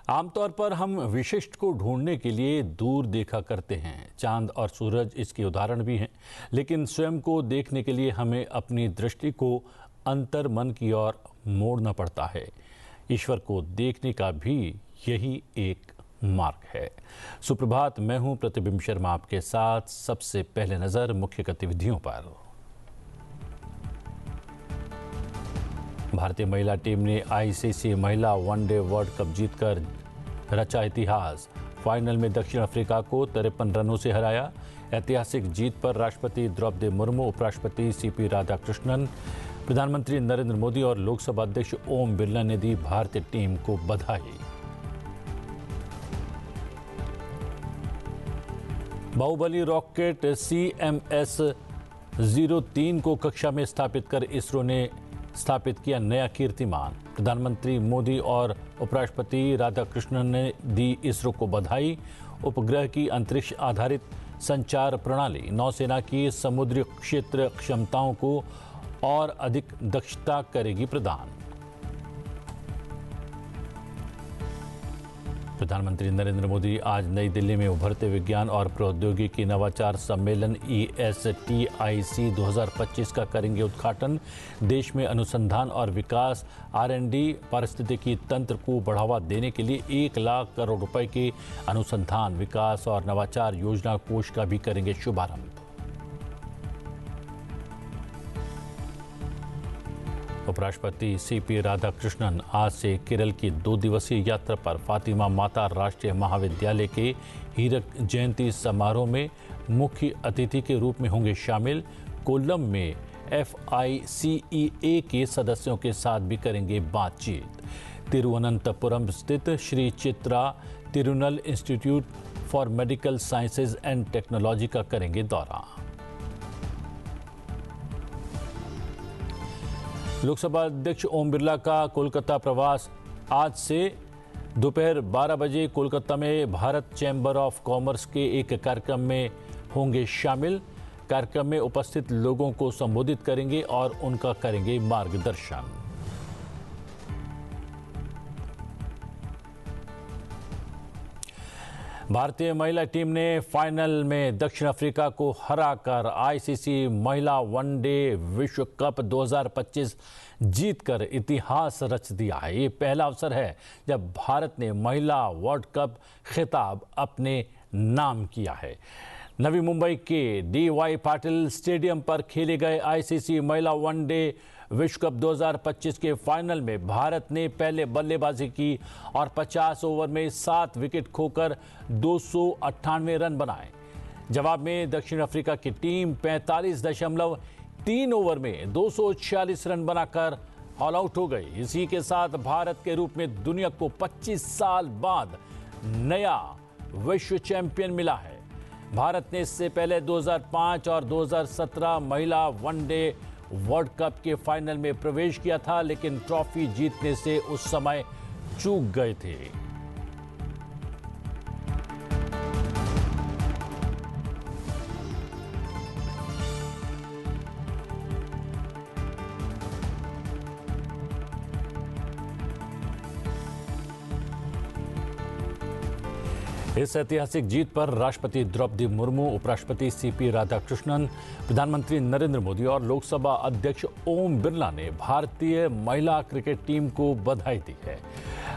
आमतौर पर हम विशिष्ट को ढूंढने के लिए दूर देखा करते हैं। चांद और सूरज इसके उदाहरण भी हैं। लेकिन स्वयं को देखने के लिए हमें अपनी दृष्टि को अंतर मन की ओर मोड़ना पड़ता है। ईश्वर को देखने का भी यही एक मार्ग है। सुप्रभात, मैं हूं प्रतिबिंब शर्मा आपके साथ। सबसे पहले नजर मुख्य गतिविधियों पर। भारतीय महिला टीम ने आईसीसी महिला वनडे वर्ल्ड कप जीतकर रचा इतिहास। फाइनल में दक्षिण अफ्रीका को 53 रनों से हराया। ऐतिहासिक जीत पर राष्ट्रपति द्रौपदी मुर्मू, उपराष्ट्रपति सीपी राधाकृष्णन, प्रधानमंत्री नरेंद्र मोदी और लोकसभा अध्यक्ष ओम बिरला ने दी भारतीय टीम को बधाई। बाहुबली रॉकेट CMS-03 को कक्षा में स्थापित कर इसरो ने स्थापित किया नया कीर्तिमान। प्रधानमंत्री मोदी और उपराष्ट्रपति राधाकृष्णन ने दी इसरो को बधाई। उपग्रह की अंतरिक्ष आधारित संचार प्रणाली नौसेना की समुद्री क्षेत्र क्षमताओं को और अधिक दक्षता करेगी प्रदान। प्रधानमंत्री नरेंद्र मोदी आज नई दिल्ली में उभरते विज्ञान और प्रौद्योगिकी नवाचार सम्मेलन ESTIC 2025 का करेंगे उद्घाटन। देश में अनुसंधान और विकास R&D पारिस्थितिकी तंत्र को बढ़ावा देने के लिए 1 लाख करोड़ रुपए के अनुसंधान, विकास और नवाचार योजना कोष का भी करेंगे शुभारंभ। उपराष्ट्रपति सीपी राधाकृष्णन आज से केरल की 2 दिवसीय यात्रा पर। फातिमा माता राष्ट्रीय महाविद्यालय के हीरक जयंती समारोह में मुख्य अतिथि के रूप में होंगे शामिल। कोल्लम में FICEA के सदस्यों के साथ भी करेंगे बातचीत। तिरुवनंतपुरम स्थित Shri Chitra Tirunal institute for medical sciences and technology का करेंगे दौरा। लोकसभा अध्यक्ष ओम बिरला का कोलकाता प्रवास। आज से दोपहर 12 बजे कोलकाता में भारत चैम्बर ऑफ कॉमर्स के एक कार्यक्रम में होंगे शामिल। कार्यक्रम में उपस्थित लोगों को संबोधित करेंगे और उनका करेंगे मार्गदर्शन। भारतीय महिला टीम ने फाइनल में दक्षिण अफ्रीका को हराकर आईसीसी महिला वनडे विश्व कप 2025 जीतकर इतिहास रच दिया है। ये पहला अवसर है जब भारत ने महिला वर्ल्ड कप खिताब अपने नाम किया है। नवी मुंबई के DY पाटिल स्टेडियम पर खेले गए आईसीसी महिला वनडे विश्व कप 2025 के फाइनल में भारत ने पहले बल्लेबाजी की और 50 ओवर में 7 विकेट खोकर 298 रन बनाए। जवाब में दक्षिण अफ्रीका की टीम 45.3 ओवर में 246 रन बनाकर ऑल आउट हो गई। इसी के साथ भारत के रूप में दुनिया को 25 साल बाद नया विश्व चैंपियन मिला है। भारत ने इससे पहले 2005 और 2017 महिला वनडे वर्ल्ड कप के फाइनल में प्रवेश किया था, लेकिन ट्रॉफी जीतने से उस समय चूक गए थे। इस ऐतिहासिक जीत पर राष्ट्रपति द्रौपदी मुर्मू, उपराष्ट्रपति सीपी राधाकृष्णन, प्रधानमंत्री नरेंद्र मोदी और लोकसभा अध्यक्ष ओम बिरला ने भारतीय महिला क्रिकेट टीम को बधाई दी है।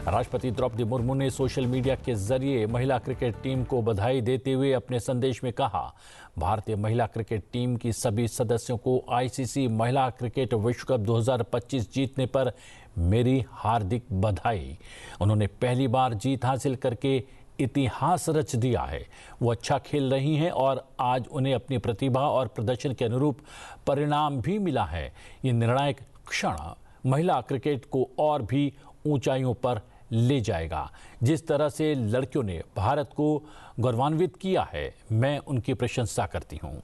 राष्ट्रपति द्रौपदी मुर्मू ने सोशल मीडिया के जरिए महिला क्रिकेट टीम को बधाई देते हुए अपने संदेश में कहा, भारतीय महिला क्रिकेट टीम की सभी सदस्यों को आईसीसी महिला क्रिकेट विश्व कप 2025 जीतने पर मेरी हार्दिक बधाई। उन्होंने पहली बार जीत हासिल करके इतिहास रच दिया है। वो अच्छा खेल रही हैं और आज उन्हें अपनी प्रतिभा और प्रदर्शन के अनुरूप परिणाम भी मिला है। ये निर्णायक क्षण महिला क्रिकेट को और भी ऊंचाइयों पर ले जाएगा। जिस तरह से लड़कियों ने भारत को गौरवान्वित किया है, मैं उनकी प्रशंसा करती हूं।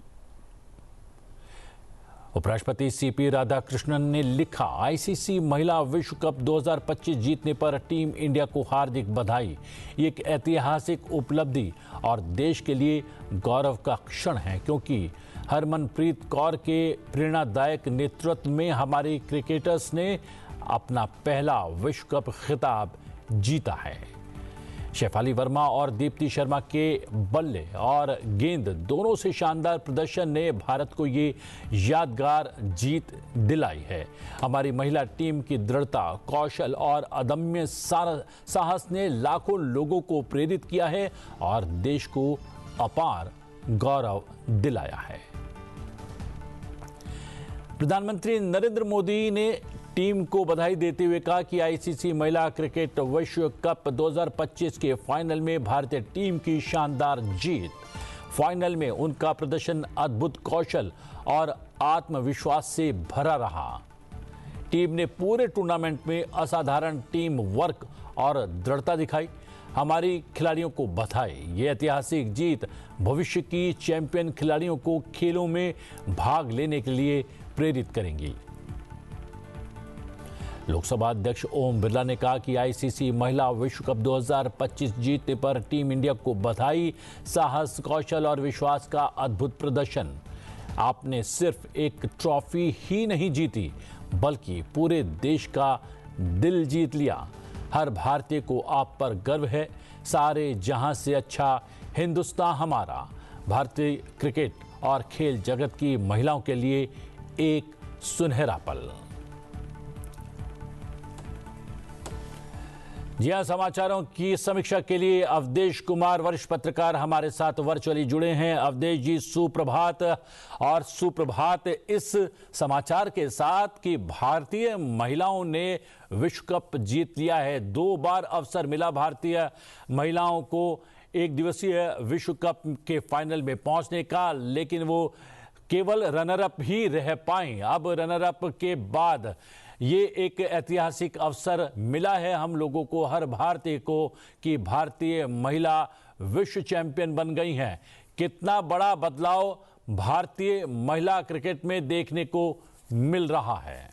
उपराष्ट्रपति सीपी राधाकृष्णन ने लिखा, आईसीसी महिला विश्व कप 2025 जीतने पर टीम इंडिया को हार्दिक बधाई। ये एक ऐतिहासिक उपलब्धि और देश के लिए गौरव का क्षण है, क्योंकि हरमनप्रीत कौर के प्रेरणादायक नेतृत्व में हमारी क्रिकेटर्स ने अपना पहला विश्व कप खिताब जीता है। शेफाली वर्मा और दीप्ति शर्मा के बल्ले और गेंद दोनों से शानदार प्रदर्शन ने भारत को ये यादगार जीत दिलाई है। हमारी महिला टीम की दृढ़ता, कौशल और अदम्य साहस ने लाखों लोगों को प्रेरित किया है और देश को अपार गौरव दिलाया है। प्रधानमंत्री नरेंद्र मोदी ने टीम को बधाई देते हुए कहा कि आईसीसी महिला क्रिकेट विश्व कप 2025 के फाइनल में भारतीय टीम की शानदार जीत। फाइनल में उनका प्रदर्शन अद्भुत कौशल और आत्मविश्वास से भरा रहा। टीम ने पूरे टूर्नामेंट में असाधारण टीम वर्क और दृढ़ता दिखाई। हमारी खिलाड़ियों को बधाई। ये ऐतिहासिक जीत भविष्य की चैंपियन खिलाड़ियों को खेलों में भाग लेने के लिए प्रेरित करेंगी। लोकसभा अध्यक्ष ओम बिरला ने कहा कि आईसीसी महिला विश्व कप 2025 जीतने पर टीम इंडिया को बधाई। साहस, कौशल और विश्वास का अद्भुत प्रदर्शन। आपने सिर्फ एक ट्रॉफी ही नहीं जीती, बल्कि पूरे देश का दिल जीत लिया। हर भारतीय को आप पर गर्व है। सारे जहां से अच्छा हिंदुस्तान हमारा। भारतीय क्रिकेट और खेल जगत की महिलाओं के लिए एक सुनहरा पल। जी हां, समाचारों की समीक्षा के लिए अवधेश कुमार वरिष्ठ पत्रकार हमारे साथ वर्चुअली जुड़े हैं। अवधेश जी, सुप्रभात। और सुप्रभात इस समाचार के साथ कि भारतीय महिलाओं ने विश्व कप जीत लिया है। 2 बार अवसर मिला भारतीय महिलाओं को एक दिवसीय विश्व कप के फाइनल में पहुंचने का, लेकिन वो केवल रनर अप ही रह पाए। अब रनर अप के बाद ये एक ऐतिहासिक अवसर मिला है हम लोगों को, हर भारतीय को, कि भारतीय महिला विश्व चैंपियन बन गई हैं। कितना बड़ा बदलाव भारतीय महिला क्रिकेट में देखने को मिल रहा है।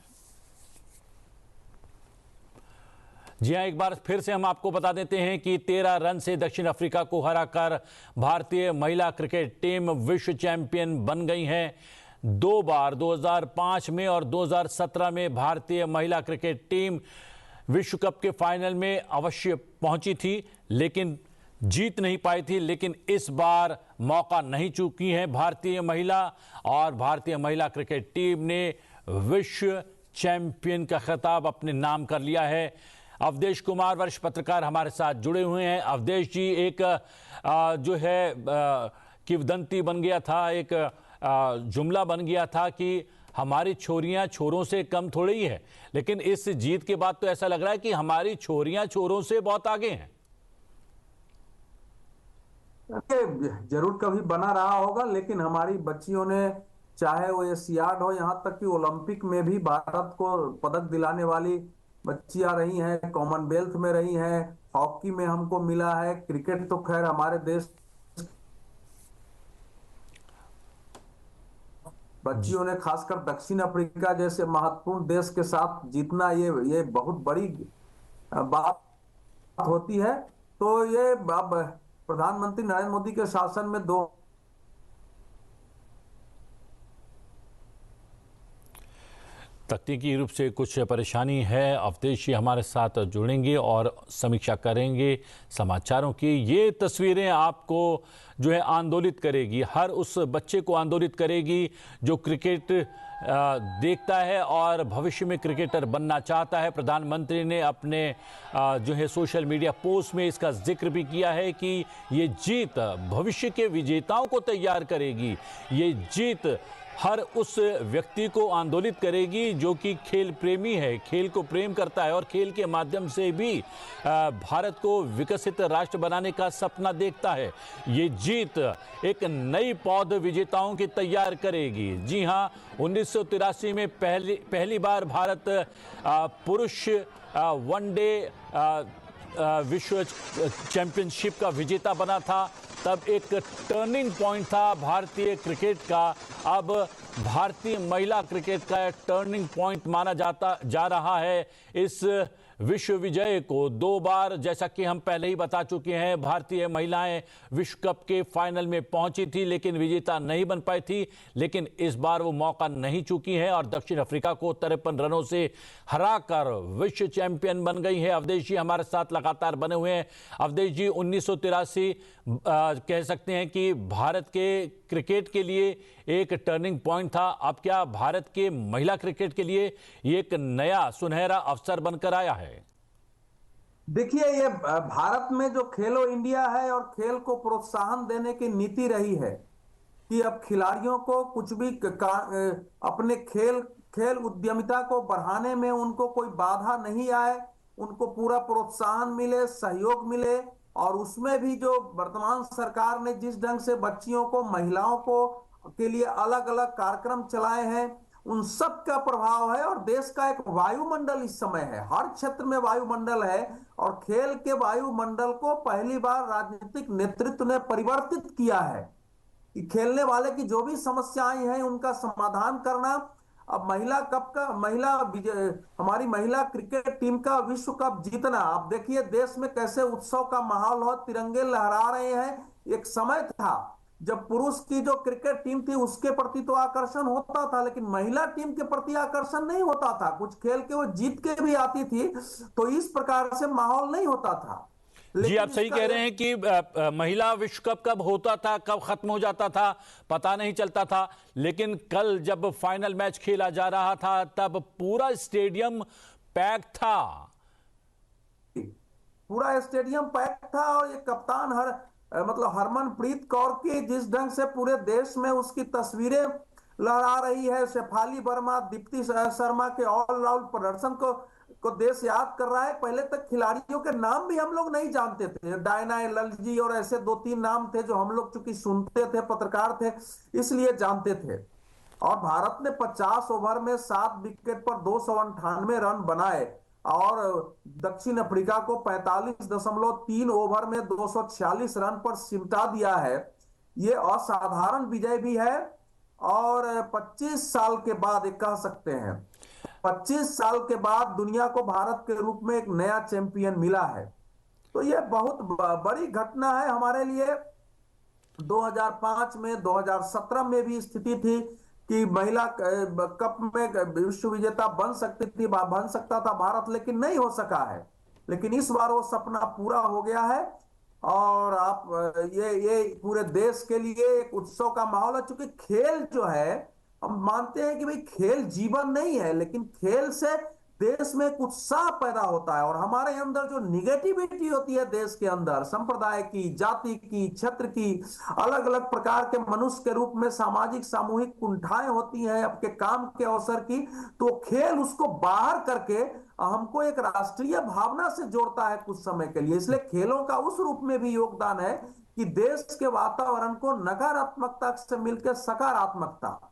जी हां, एक बार फिर से हम आपको बता देते हैं कि 13 रन से दक्षिण अफ्रीका को हराकर भारतीय महिला क्रिकेट टीम विश्व चैंपियन बन गई है। 2 बार 2005 में और 2017 में भारतीय महिला क्रिकेट टीम विश्व कप के फाइनल में अवश्य पहुंची थी, लेकिन जीत नहीं पाई थी। लेकिन इस बार मौका नहीं चूकी है भारतीय महिला, और भारतीय महिला क्रिकेट टीम ने विश्व चैंपियन का खिताब अपने नाम कर लिया है। अवधेश कुमार वरिष्ठ पत्रकार हमारे साथ जुड़े हुए हैं। अवधेश जी, एक जो है किंवदंती बन गया था, एक जुमला बन गया था कि हमारी छोरियां छोरों से कम थोड़ी ही है, लेकिन इस जीत के बाद तो ऐसा लग रहा है कि हमारी छोरियां छोरों से बहुत आगे हैं। जरूर कभी बना रहा होगा, लेकिन हमारी बच्चियों ने, चाहे वो एशियाड हो, यहाँ तक कि ओलंपिक में भी भारत को पदक दिलाने वाली बच्चियां रही हैं, कॉमनवेल्थ में रही हैं, हॉकी में हमको मिला है। क्रिकेट तो खैर हमारे देश बच्चियों ने, खासकर दक्षिण अफ्रीका जैसे महत्वपूर्ण देश के साथ जीतना, ये बहुत बड़ी बात होती है। तो ये अब प्रधानमंत्री नरेंद्र मोदी के शासन में 2 तकनीकी रूप से कुछ परेशानी है। अवधेश जी हमारे साथ जुड़ेंगे और समीक्षा करेंगे समाचारों की। ये तस्वीरें आपको जो है आंदोलित करेगी, हर उस बच्चे को आंदोलित करेगी जो क्रिकेट देखता है और भविष्य में क्रिकेटर बनना चाहता है। प्रधानमंत्री ने अपने जो है सोशल मीडिया पोस्ट में इसका जिक्र भी किया है कि ये जीत भविष्य के विजेताओं को तैयार करेगी। ये जीत हर उस व्यक्ति को आंदोलित करेगी जो कि खेल प्रेमी है, खेल को प्रेम करता है और खेल के माध्यम से भी भारत को विकसित राष्ट्र बनाने का सपना देखता है। ये जीत एक नई पौध विजेताओं की तैयार करेगी। जी हां, 1983 में पहली बार भारत पुरुष वनडे विश्व चैंपियनशिप का विजेता बना था। तब एक टर्निंग पॉइंट था भारतीय क्रिकेट का। अब भारतीय महिला क्रिकेट का टर्निंग पॉइंट माना जा रहा है इस विश्व विजय को 2 बार, जैसा कि हम पहले ही बता चुके हैं, भारतीय महिलाएं विश्व कप के फाइनल में पहुंची थी लेकिन विजेता नहीं बन पाई थी। लेकिन इस बार वो मौका नहीं चूकी है और दक्षिण अफ्रीका को 53 रनों से हराकर विश्व चैंपियन बन गई है। अवधेश जी हमारे साथ लगातार बने हुए हैं। अवधेश जी, 1983 कह सकते हैं कि भारत के क्रिकेट के लिए एक टर्निंग पॉइंट था। अब क्या भारत के महिला क्रिकेट के लिए एक नया सुनहरा अवसर बनकर आया है? देखिए, ये भारत में जो खेलो इंडिया है और खेल को प्रोत्साहन देने की नीति रही है कि अब खिलाड़ियों को कुछ भी अपने खेल उद्यमिता को बढ़ाने में उनको कोई बाधा नहीं आए, उनको पूरा प्रोत्साहन मिले, सहयोग मिले। और उसमें भी जो वर्तमान सरकार ने जिस ढंग से बच्चियों को, महिलाओं को के लिए अलग अलग कार्यक्रम चलाए हैं, उन सब का प्रभाव है। और देश का एक वायुमंडल इस समय है, हर क्षेत्र में वायुमंडल है और खेल के वायुमंडल को पहली बार राजनीतिक नेतृत्व ने परिवर्तित किया है कि खेलने वाले की जो भी समस्याएं हैं उनका समाधान करना। अब हमारी महिला क्रिकेट टीम का विश्व कप जीतना, अब देखिए देश में कैसे उत्सव का माहौल हो, तिरंगे लहरा रहे हैं। एक समय था जब पुरुष की जो क्रिकेट टीम थी उसके प्रति तो आकर्षण होता था, लेकिन महिला टीम के प्रति आकर्षण नहीं होता था। कुछ खेल के वो जीत के भी आती थी, तो इस प्रकार से माहौल नहीं होता था। जी, आप सही कह रहे हैं कि महिला विश्व कप कब होता था, कब खत्म हो जाता था, पता नहीं चलता था। लेकिन कल जब फाइनल मैच खेला जा रहा था तब पूरा स्टेडियम पैक था। पूरा स्टेडियम पैक था और ये कप्तान हरमनप्रीत कौर की जिस ढंग से पूरे देश में उसकी तस्वीरें लहरा रही है, शेफाली वर्मा, दीप्ति शर्मा के ऑलराउंड प्रदर्शन को देश याद कर रहा है। पहले तक खिलाड़ियों के नाम भी हम लोग नहीं जानते थे, डायना एलजी और ऐसे 2-3 नाम थे जो हम लोग चूंकि सुनते थे, पत्रकार थे इसलिए जानते थे। और भारत ने 50 ओवर में 7 विकेट पर 298 रन बनाए और दक्षिण अफ्रीका को 45.3 ओवर में 246 रन पर सिमटा दिया है। ये असाधारण विजय भी है और 25 साल के बाद एक कह सकते हैं 25 साल के बाद दुनिया को भारत के रूप में एक नया चैंपियन मिला है। तो यह बहुत बड़ी घटना है हमारे लिए। 2005 में, 2017 में भी स्थिति थी कि महिला कप में विश्व विजेता बन सकता था भारत, लेकिन नहीं हो सका है। लेकिन इस बार वो सपना पूरा हो गया है और आप ये पूरे देश के लिए एक उत्सव का माहौल है। चूंकि खेल जो है, हम मानते हैं कि भाई खेल जीवन नहीं है, लेकिन खेल से देश में एक उत्साह पैदा होता है और हमारे अंदर जो निगेटिविटी होती है देश के अंदर, संप्रदाय की, जाति की, क्षेत्र की, अलग अलग प्रकार के मनुष्य के रूप में सामाजिक सामूहिक कुंठाएं होती हैं आपके काम के अवसर की, तो खेल उसको बाहर करके हमको एक राष्ट्रीय भावना से जोड़ता है कुछ समय के लिए। इसलिए खेलों का उस रूप में भी योगदान है कि देश के वातावरण को नकारात्मकता से मिलकर सकारात्मकता,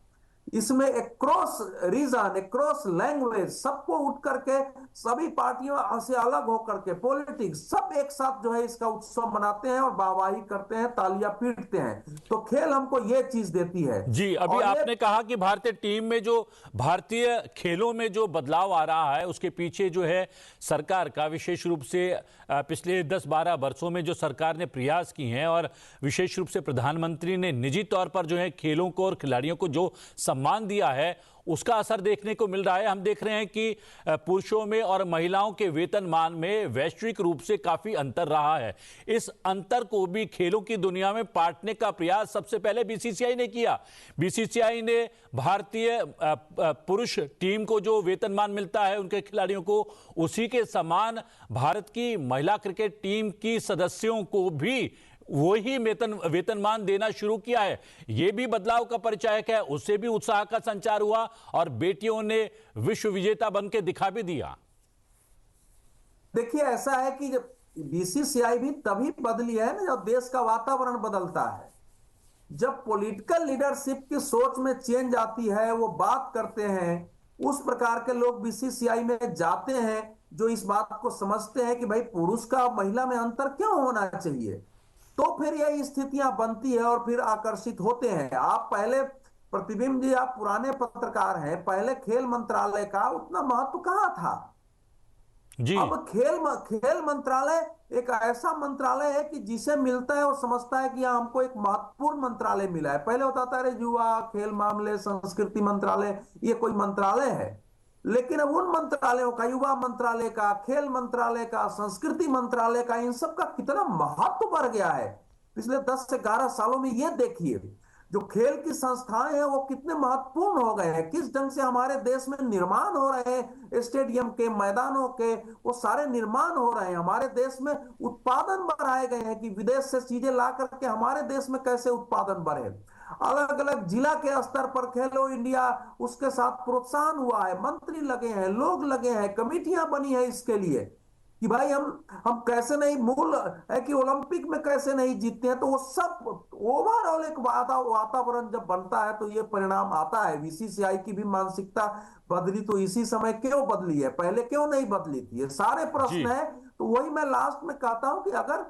इसमें एक्रॉस रीजन, एक्रॉस लैंग्वेज, सबको उठ करके सभी पार्टियों से अलग होकर के पॉलिटिक्स सब एक साथ जो है इसका उत्सव मनाते हैं और वाहवाही करते हैं, तालियां पीटते हैं। तो खेल हमको ये चीज देती है। जी, अभी आपने कहा कि भारतीय टीम में जो भारतीय खेलों में जो बदलाव आ रहा है उसके पीछे जो है सरकार का, विशेष रूप से पिछले 10-12 वर्षों में जो सरकार ने प्रयास किए हैं और विशेष रूप से प्रधानमंत्री ने निजी तौर पर जो है खेलों को और खिलाड़ियों को जो सम्मान दिया है उसका असर देखने को मिल रहा है। हम देख रहे हैं कि पुरुषों में और महिलाओं के वेतनमान में वैश्विक रूप से काफी अंतर रहा है। इस अंतर को भी खेलों की दुनिया में बांटने का प्रयास सबसे पहले बीसीसीआई ने किया। बीसीसीआई ने भारतीय पुरुष टीम को जो वेतनमान मिलता है उनके खिलाड़ियों को, उसी के समान भारत की महिला क्रिकेट टीम की सदस्यों को भी वही वेतनमान देना शुरू किया है। यह भी बदलाव का परिचायक है, उससे भी उत्साह का संचार हुआ और बेटियों ने विश्व विजेता बनकर दिखा भी दिया। देखिए, ऐसा है कि जब बीसीसीआई भी तभी बदली है ना जब देश का वातावरण बदलता है, जब पॉलिटिकल लीडरशिप की सोच में चेंज आती है, वो बात करते हैं, उस प्रकार के लोग बीसीसीआई में जाते हैं जो इस बात को समझते हैं कि भाई पुरुष का महिला में अंतर क्यों होना चाहिए, तो फिर यही स्थितियां बनती है और फिर आकर्षित होते हैं। आप पहले प्रतिबिंब जी, आप पुराने पत्रकार हैं, पहले खेल मंत्रालय का उतना महत्व कहां था। जी। अब खेल मंत्रालय एक ऐसा मंत्रालय है कि जिसे मिलता है वो समझता है कि हमको एक महत्वपूर्ण मंत्रालय मिला है। पहले होता था अरे युवा खेल मामले संस्कृति मंत्रालय ये कोई मंत्रालय है, लेकिन अब उन मंत्रालयों का, युवा मंत्रालय का, खेल मंत्रालय का, संस्कृति मंत्रालय का, इन सब का कितना महत्व बढ़ गया है पिछले 10 से 11 सालों में। ये देखिए जो खेल की संस्थाएं हैं वो कितने महत्वपूर्ण हो गए हैं, किस ढंग से हमारे देश में निर्माण हो रहे हैं, स्टेडियम के, मैदानों के, वो सारे निर्माण हो रहे हैं। हमारे देश में उत्पादन बढ़ाए गए हैं कि विदेश से चीजें ला करके हमारे देश में कैसे उत्पादन बढ़े। अलग अलग जिला के स्तर पर खेलो इंडिया, उसके साथ प्रोत्साहन हुआ है, मंत्री लगे हैं, लोग लगे हैं, कमेटियां बनी है इसके लिए कि भाई हम कैसे नहीं, मूल है कि ओलंपिक में कैसे नहीं जीतते हैं। तो वो सब ओवरऑल एक वातावरण जब बनता है तो ये परिणाम आता है। बीसीसीआई की भी मानसिकता बदली तो इसी समय क्यों बदली है, पहले क्यों नहीं बदली थी, ये सारे जी। प्रश्न है। तो वही मैं लास्ट में कहता हूं कि अगर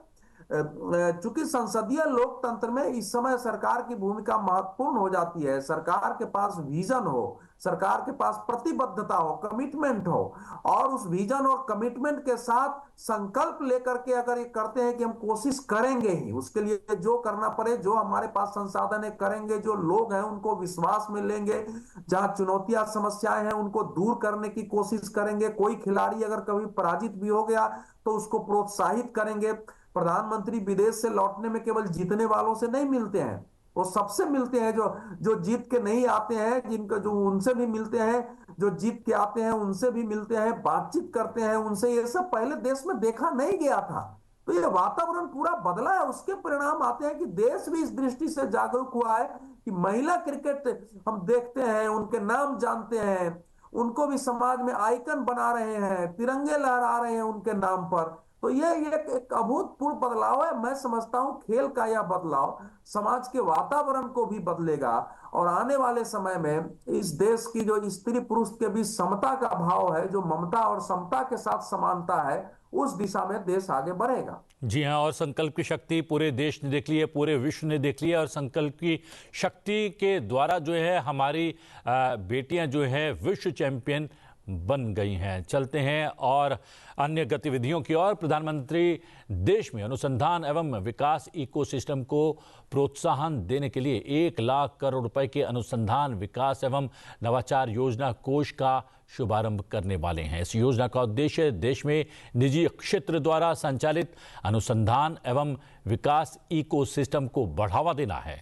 चूंकि संसदीय लोकतंत्र में इस समय सरकार की भूमिका महत्वपूर्ण हो जाती है, सरकार के पास विजन हो, सरकार के पास प्रतिबद्धता हो, कमिटमेंट हो, और उस विजन और कमिटमेंट के साथ संकल्प लेकर के अगर ये करते हैं कि हम कोशिश करेंगे ही, उसके लिए जो करना पड़े, जो हमारे पास संसाधन है करेंगे, जो लोग हैं उनको विश्वास में लेंगे, जहां चुनौतियां समस्याएं हैं उनको दूर करने की कोशिश करेंगे। कोई खिलाड़ी अगर कभी पराजित भी हो गया तो उसको प्रोत्साहित करेंगे। प्रधानमंत्री विदेश से लौटने में केवल जीतने वालों से नहीं मिलते हैं, वो सबसे मिलते हैं। जो जो जीत के नहीं आते हैं, जिनको जो उनसे भी मिलते हैं, जो जीत के आते हैं उनसे भी मिलते हैं, बातचीत करते हैं उनसे। ये सब पहले देश में देखा नहीं गया था। तो ये वातावरण पूरा बदला है, उसके परिणाम आते हैं कि देश भी इस दृष्टि से जागरूक हुआ है कि महिला क्रिकेट हम देखते हैं, उनके नाम जानते हैं, उनको भी समाज में आइकन बना रहे हैं, तिरंगे लहरा रहे हैं उनके नाम पर। तो ये एक अभूतपूर्व बदलाव है। मैं समझता हूं खेल का यह बदलाव समाज के वातावरण को भी बदलेगा, और आने वाले समय में इस देश की जो स्त्री पुरुष के बीच समता का भाव है, जो ममता और समता के साथ समानता है, उस दिशा में देश आगे बढ़ेगा। जी हाँ, और संकल्प की शक्ति पूरे देश ने देख ली है, पूरे विश्व ने देख लिया, और संकल्प की शक्ति के द्वारा जो है हमारी बेटियां जो है विश्व चैंपियन बन गई हैं। चलते हैं और अन्य गतिविधियों की ओर। प्रधानमंत्री देश में अनुसंधान एवं विकास इकोसिस्टम को प्रोत्साहन देने के लिए 1 लाख करोड़ रुपए के अनुसंधान विकास एवं नवाचार योजना कोष का शुभारंभ करने वाले हैं। इस योजना का उद्देश्य देश में निजी क्षेत्र द्वारा संचालित अनुसंधान एवं विकास इकोसिस्टम को बढ़ावा देना है।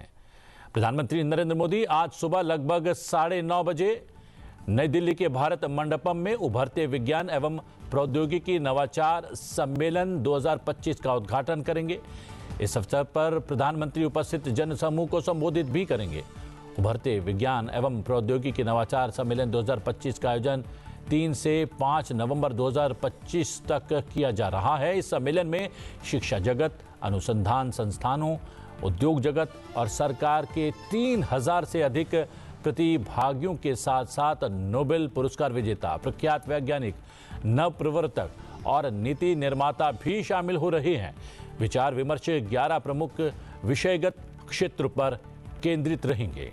प्रधानमंत्री नरेंद्र मोदी आज सुबह लगभग 9:30 बजे नई दिल्ली के भारत मंडपम में उभरते विज्ञान एवं प्रौद्योगिकी नवाचार सम्मेलन 2025 का उद्घाटन करेंगे। इस अवसर पर प्रधानमंत्री उपस्थित जनसमूह को संबोधित भी करेंगे। उभरते विज्ञान एवं प्रौद्योगिकी नवाचार सम्मेलन 2025 का आयोजन 3 से 5 नवंबर 2025 तक किया जा रहा है। इस सम्मेलन में शिक्षा जगत, अनुसंधान संस्थानों, उद्योग जगत और सरकार के 3000 से अधिक प्रतिभागियों के साथ साथ नोबेल पुरस्कार विजेता, प्रख्यात वैज्ञानिक, नव प्रवर्तक और नीति निर्माता भी शामिल हो रहे हैं। विचार विमर्श 11 प्रमुख विषयगत क्षेत्र पर केंद्रित रहेंगे।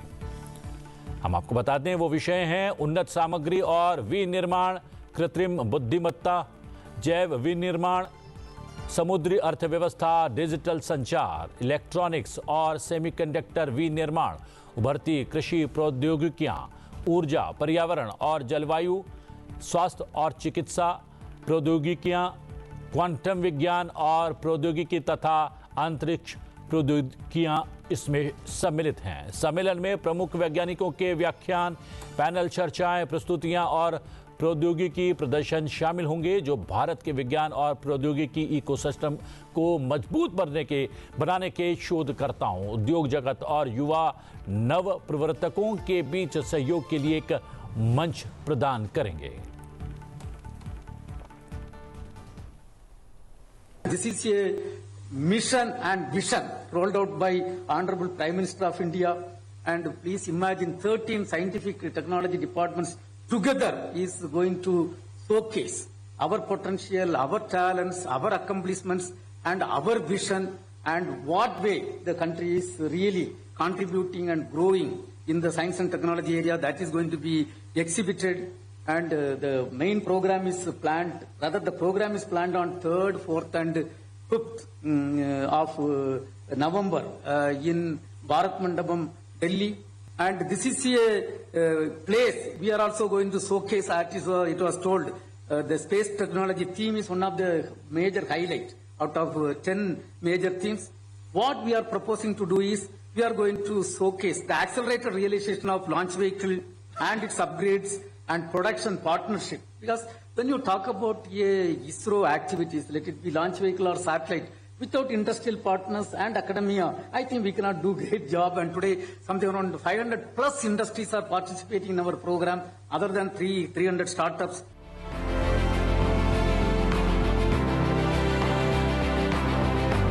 हम आपको बता दें वो विषय हैं उन्नत सामग्री और विनिर्माण, कृत्रिम बुद्धिमत्ता, जैव विनिर्माण, समुद्री अर्थव्यवस्था, डिजिटल संचार, इलेक्ट्रॉनिक्स और सेमीकंडक्टर विनिर्माण, उभरती कृषि प्रौद्योगिकियां, ऊर्जा, पर्यावरण और जलवायु, स्वास्थ्य और चिकित्सा प्रौद्योगिकियां, क्वांटम विज्ञान और प्रौद्योगिकी तथा अंतरिक्ष प्रौद्योगिकियां इसमें सम्मिलित हैं। सम्मेलन में प्रमुख वैज्ञानिकों के व्याख्यान, पैनल चर्चाएं, प्रस्तुतियां और प्रौद्योगिकी प्रदर्शन शामिल होंगे, जो भारत के विज्ञान और प्रौद्योगिकी इकोसिस्टम को मजबूत बनाने के शोधकर्ताओं, उद्योग जगत और युवा नव प्रवर्तकों के बीच सहयोग के लिए एक मंच प्रदान करेंगे। This is a mission and vision rolled out by Honorable Prime Minister of India, and please imagine 13 scientific technology departments together is going to showcase our potential, our talents, our accomplishments and our vision, and what way the country is really contributing and growing in the science and technology area. That is going to be exhibited, and the main program is planned, rather the program is planned on 3rd, 4th and 5th of November in Bharat Mandapam, Delhi. And this is a place we are also going to showcase, as it was told, the space technology theme is one of the major highlights out of 10 major themes. What we are proposing to do is we are going to showcase the accelerated realization of launch vehicle and its upgrades and production partnership. Because when you talk about ISRO activities, let it be launch vehicle or satellite, without industrial partners and academia, I think we cannot do great job. And today, something around 500 plus industries are participating in our program, other than 300 startups.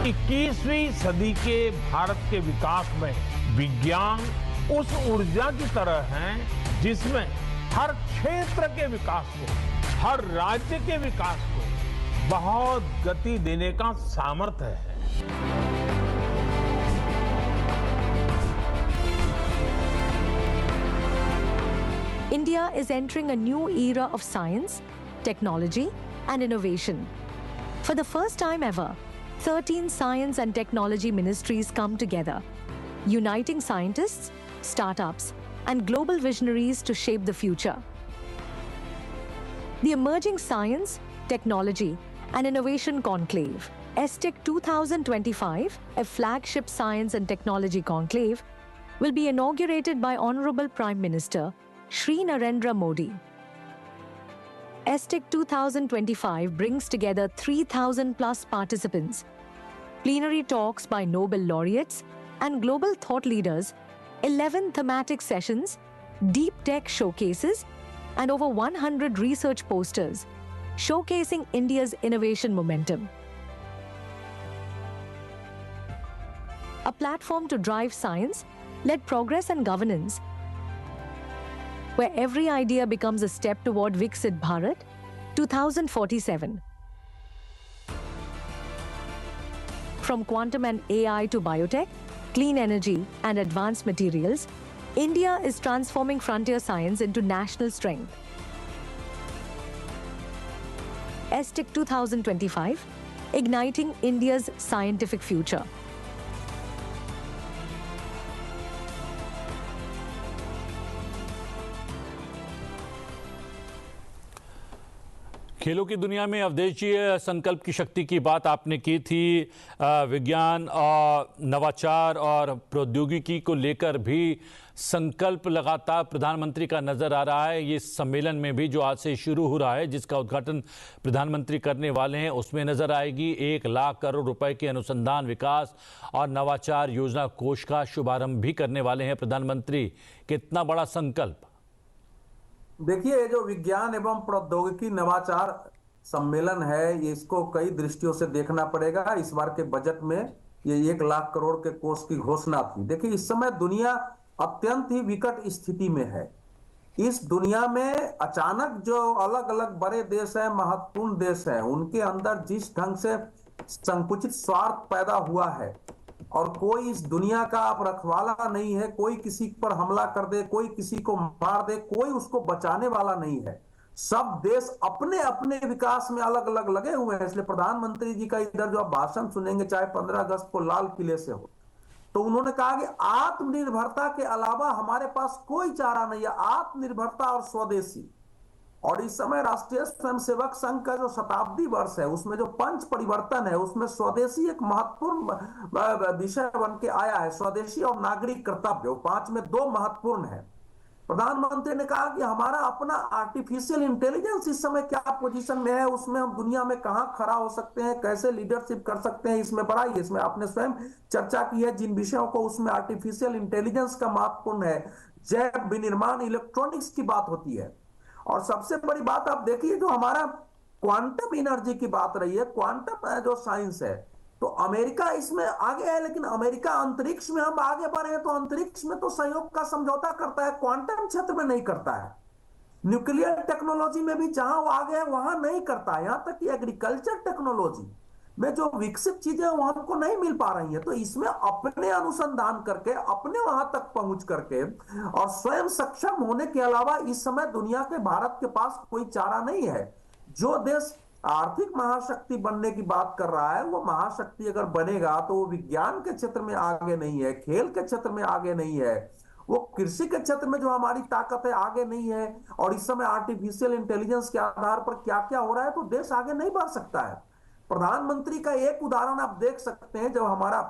21वीं सदी के भारत के विकास में विज्ञान उस ऊर्जा की तरह है जिसमें हर क्षेत्र के विकास को, हर राज्य के विकास को बहुत गति देने का सामर्थ्य है। India is entering a new era of science, technology, and innovation. For the first time ever, 13 science and technology ministries come together, uniting scientists, startups, and global visionaries to shape the future. The Emerging Science, Technology, and Innovation Conclave, ESTEC 2025, a flagship science and technology conclave, will be inaugurated by Honorable Prime Minister Shri Narendra Modi. ESTEC 2025 brings together 3,000 plus participants, plenary talks by Nobel laureates and global thought leaders, 11 thematic sessions, deep tech showcases, and over 100 research posters, showcasing India's innovation momentum. A platform to drive science-led progress and governance, where every idea becomes a step toward Viksit Bharat 2047. From quantum and AI to biotech, clean energy, and advanced materials, India is transforming frontier science into national strength. ESTEC 2025, igniting India's scientific future. खेलों की दुनिया में अवदेशीय संकल्प की शक्ति की बात आपने की थी। विज्ञान और नवाचार और प्रौद्योगिकी को लेकर भी संकल्प लगातार प्रधानमंत्री का नजर आ रहा है। ये सम्मेलन में भी जो आज से शुरू हो रहा है, जिसका उद्घाटन प्रधानमंत्री करने वाले हैं, उसमें नजर आएगी 1 लाख करोड़ रुपए के अनुसंधान, विकास और नवाचार योजना कोष का शुभारंभ भी करने वाले हैं प्रधानमंत्री। कितना बड़ा संकल्प! देखिए, ये जो विज्ञान एवं प्रौद्योगिकी नवाचार सम्मेलन है, ये इसको कई दृष्टियों से देखना पड़ेगा। इस बार के बजट में ये 1 लाख करोड़ के कोष की घोषणा थी। देखिए, इस समय दुनिया अत्यंत ही विकट स्थिति में है। इस दुनिया में अचानक जो अलग अलग बड़े देश हैं, महत्वपूर्ण देश हैं, उनके अंदर जिस ढंग से संकुचित स्वार्थ पैदा हुआ है और कोई इस दुनिया का आप रखवाला नहीं है, कोई किसी पर हमला कर दे, कोई किसी को मार दे, कोई उसको बचाने वाला नहीं है। सब देश अपने अपने विकास में अलग अलग लगे हुए हैं। इसलिए प्रधानमंत्री जी का इधर जो आप भाषण सुनेंगे, चाहे 15 अगस्त को लाल किले से हो, तो उन्होंने कहा कि आत्मनिर्भरता के अलावा हमारे पास कोई चारा नहीं है, आत्मनिर्भरता और स्वदेशी। और इस समय राष्ट्रीय स्वयंसेवक संघ का जो शताब्दी वर्ष है, उसमें जो पंच परिवर्तन है, उसमें स्वदेशी एक महत्वपूर्ण विषय बन के आया है। स्वदेशी और नागरिक कर्तव्य, 5 में 2 महत्वपूर्ण है। प्रधानमंत्री ने कहा कि हमारा अपना आर्टिफिशियल इंटेलिजेंस इस समय क्या पोजीशन में है, उसमें हम दुनिया में कहां खड़ा हो सकते हैं, कैसे लीडरशिप कर सकते हैं, इसमें बढ़ाइए। इसमें आपने स्वयं चर्चा की है जिन विषयों को, उसमें आर्टिफिशियल इंटेलिजेंस का महत्वपूर्ण है। जैव विनिर्माण, इलेक्ट्रॉनिक्स की बात होती है। और सबसे बड़ी बात आप देखिए, जो हमारा क्वांटम एनर्जी की बात रही है, क्वांटम जो साइंस है, तो अमेरिका इसमें आगे है, लेकिन अमेरिका अंतरिक्ष में हम आगे बढ़े हैं, तो अंतरिक्ष में तो सहयोग का समझौता करता है, क्वांटम क्षेत्र में नहीं करता है। न्यूक्लियर टेक्नोलॉजी में भी जहां वो आगे है वहां नहीं करता है। यहां तक कि एग्रीकल्चर टेक्नोलॉजी, में जो विकसित चीजें वो हमको नहीं मिल पा रही हैं। तो इसमें अपने अनुसंधान करके, अपने वहां तक पहुंच करके और स्वयं सक्षम होने के अलावा इस समय दुनिया के भारत के पास कोई चारा नहीं है। जो देश आर्थिक महाशक्ति बनने की बात कर रहा है, वो महाशक्ति अगर बनेगा तो वो विज्ञान के क्षेत्र में आगे नहीं है, खेल के क्षेत्र में आगे नहीं है, वो कृषि के क्षेत्र में जो हमारी ताकत है आगे नहीं है, और इस समय आर्टिफिशियल इंटेलिजेंस के आधार पर क्या क्या हो रहा है, तो देश आगे नहीं बढ़ सकता है। प्रधानमंत्री का एक उदाहरण आप देख सकते हैं, जब हमारा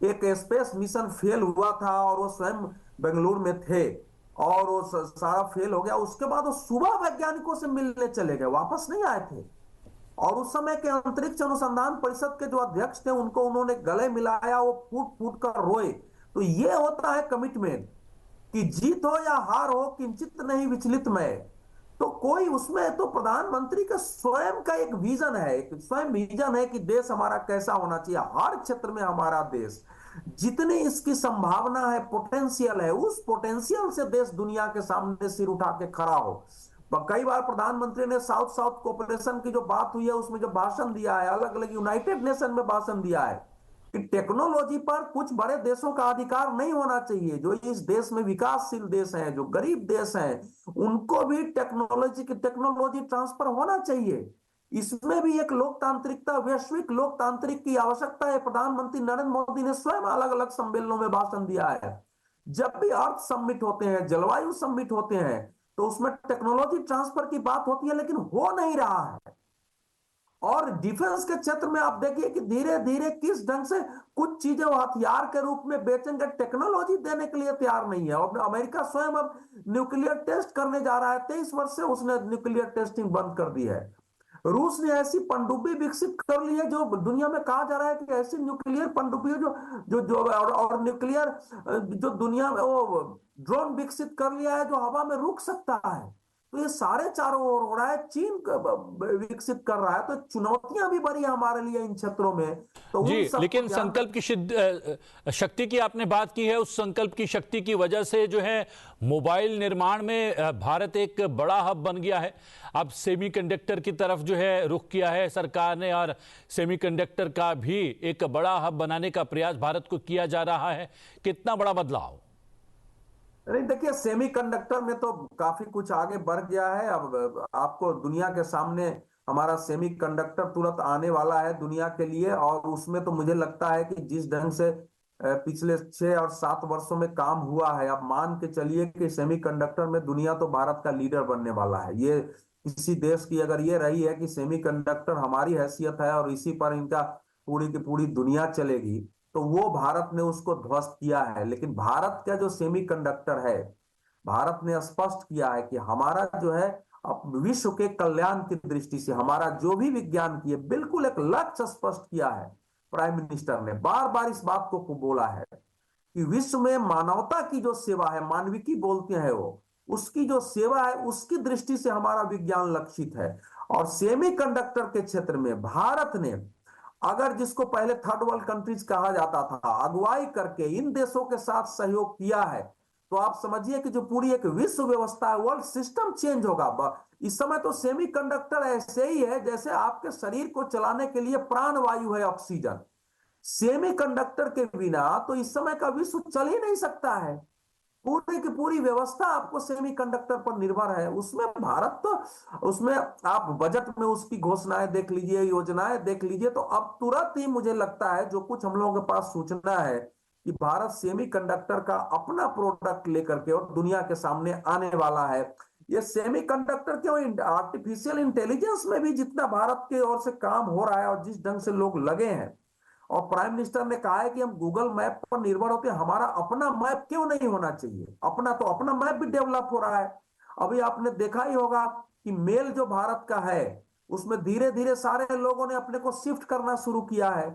एक स्पेस मिशन फेल हुआ था और वो स्वयं बेंगलुरु में थे और वो सारा फेल हो गया, उसके बाद वो सुबह वैज्ञानिकों से मिलने चले गए, वापस नहीं आए थे। और उस समय के अंतरिक्ष अनुसंधान परिषद के जो अध्यक्ष थे उनको उन्होंने गले मिलाया, वो फूट फूट कर रोए। तो ये होता है कमिटमेंट, कि जीत हो या हार हो किंचित नहीं विचलित मैं। तो कोई उसमें तो प्रधानमंत्री का स्वयं का एक विजन है, एक स्वयं विजन है कि देश हमारा कैसा होना चाहिए, हर क्षेत्र में हमारा देश जितनी इसकी संभावना है, पोटेंशियल है, उस पोटेंशियल से देश दुनिया के सामने सिर उठा के खड़ा हो। कई बार प्रधानमंत्री ने साउथ साउथ कोऑपरेशन की जो बात हुई है उसमें जो भाषण दिया है, अलग अलग यूनाइटेड नेशन में भाषण दिया है कि टेक्नोलॉजी पर कुछ बड़े देशों का अधिकार नहीं होना चाहिए। जो इस देश में विकासशील देश हैं, जो गरीब देश हैं, उनको भी टेक्नोलॉजी ट्रांसफर होना चाहिए। इसमें भी एक लोकतांत्रिकता, वैश्विक लोकतांत्रिक की आवश्यकता है। प्रधानमंत्री नरेंद्र मोदी ने स्वयं अलग अलग सम्मेलनों में भाषण दिया है। जब भी अर्थ समिट होते हैं, जलवायु समिट होते हैं, तो उसमें टेक्नोलॉजी ट्रांसफर की बात होती है, लेकिन हो नहीं रहा है। और डिफेंस के क्षेत्र में आप देखिए कि धीरे धीरे किस ढंग से कुछ चीजें वो हथियार के रूप में बेचेंगे, टेक्नोलॉजी देने के लिए तैयार नहीं है। और अमेरिका स्वयं अब न्यूक्लियर टेस्ट करने जा रहा है, 23 वर्ष से उसने न्यूक्लियर टेस्टिंग बंद कर दी है। रूस ने ऐसी पनडुब्बी विकसित कर ली है, जो दुनिया में कहा जा रहा है कि ऐसी न्यूक्लियर पनडुब्बी जो जो जो और न्यूक्लियर जो दुनिया में वो ड्रोन विकसित कर लिया है जो हवा में रुक सकता है। तो ये सारे चारों ओर हो रहा है, चीन विकसित कर रहा है, तो चुनौतियां भी बड़ी है हमारे लिए इन क्षेत्रों में। तो जी, लेकिन संकल्प की शक्ति की आपने बात की है, उस संकल्प की शक्ति की वजह से जो है मोबाइल निर्माण में भारत एक बड़ा हब बन गया है। अब सेमीकंडक्टर की तरफ जो है रुख किया है सरकार ने, और सेमीकंडक्टर का भी एक बड़ा हब बनाने का प्रयास भारत को किया जा रहा है। कितना बड़ा बदलाव? नहीं, देखिए सेमीकंडक्टर में तो काफी कुछ आगे बढ़ गया है। अब आपको दुनिया के सामने हमारा सेमीकंडक्टर तुरंत आने वाला है दुनिया के लिए, और उसमें तो मुझे लगता है कि जिस ढंग से पिछले 6 और 7 वर्षों में काम हुआ है, आप मान के चलिए कि सेमीकंडक्टर में दुनिया तो भारत का लीडर बनने वाला है। ये किसी देश की अगर ये रही है कि सेमीकंडक्टर हमारी हैसियत है और इसी पर इनका पूरी की पूरी दुनिया चलेगी, तो वो भारत ने उसको ध्वस्त किया है। लेकिन भारत का जो सेमीकंडक्टर है, भारत ने स्पष्ट किया है कि हमारा जो है विश्व के कल्याण की दृष्टि से हमारा जो भी विज्ञान की है, बिल्कुल एक लक्ष्य स्पष्ट किया है। प्राइम मिनिस्टर ने बार बार इस बात को बोला है कि विश्व में मानवता की जो सेवा है, मानविकी बोलते हैं वो, उसकी जो सेवा है उसकी दृष्टि से हमारा विज्ञान लक्षित है। और सेमीकंडक्टर के क्षेत्र में भारत ने, अगर जिसको पहले थर्ड वर्ल्ड कंट्रीज कहा जाता था, अगुवाई करके इन देशों के साथ सहयोग किया है, तो आप समझिए कि जो पूरी एक विश्व व्यवस्था है, वर्ल्ड सिस्टम चेंज होगा। इस समय तो सेमीकंडक्टर ऐसे ही है जैसे आपके शरीर को चलाने के लिए प्राण वायु है ऑक्सीजन। सेमीकंडक्टर के बिना तो इस समय का विश्व चल ही नहीं सकता है। पूरी की पूरी व्यवस्था आपको सेमीकंडक्टर पर निर्भर है। उसमें भारत तो, उसमें आप बजट में उसकी घोषणाएं देख लीजिए, योजनाएं देख लीजिए, तो अब तुरंत ही मुझे लगता है जो कुछ हम लोगों के पास सूचना है कि भारत सेमीकंडक्टर का अपना प्रोडक्ट लेकर के और दुनिया के सामने आने वाला है। ये सेमीकंडक्टर क्यों, आर्टिफिशियल इंटेलिजेंस में भी जितना भारत की ओर से काम हो रहा है और जिस ढंग से लोग लगे हैं, और प्राइम मिनिस्टर ने कहा है कि हम गूगल मैप पर निर्भर होते हैं, हमारा अपना मैप क्यों नहीं होना चाहिए। अपना मैप भी डेवलप हो रहा है। अभी आपने देखा ही होगा कि मेल जो भारत का है उसमें धीरे धीरे सारे लोगों ने अपने को शिफ्ट करना शुरू किया है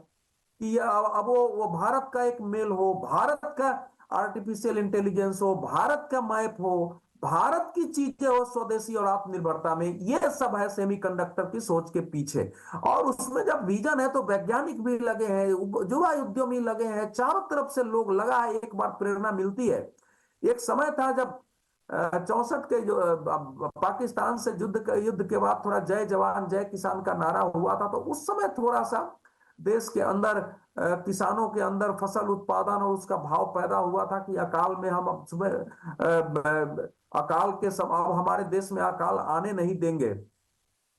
कि अब वो भारत का एक मेल हो, भारत का आर्टिफिशियल इंटेलिजेंस हो, भारत का मैप हो, भारत की चीजें हो स्वदेशी और आत्मनिर्भरता में। ये सब है सेमीकंडक्टर की सोच के पीछे। और उसमें जब विजन है तो वैज्ञानिक भी लगे हैं, युवा उद्यमी लगे हैं, चारों तरफ से लोग लगा है। एक बार प्रेरणा मिलती है। एक समय था जब 64 के जो पाकिस्तान से युद्ध के बाद थोड़ा जय जवान जय किसान का नारा हुआ था, तो उस समय थोड़ा सा देश के अंदर किसानों के अंदर फसल उत्पादन और उसका भाव पैदा हुआ था कि अकाल में हम अब सुबह अकाल के समय अब हमारे देश में अकाल आने नहीं देंगे।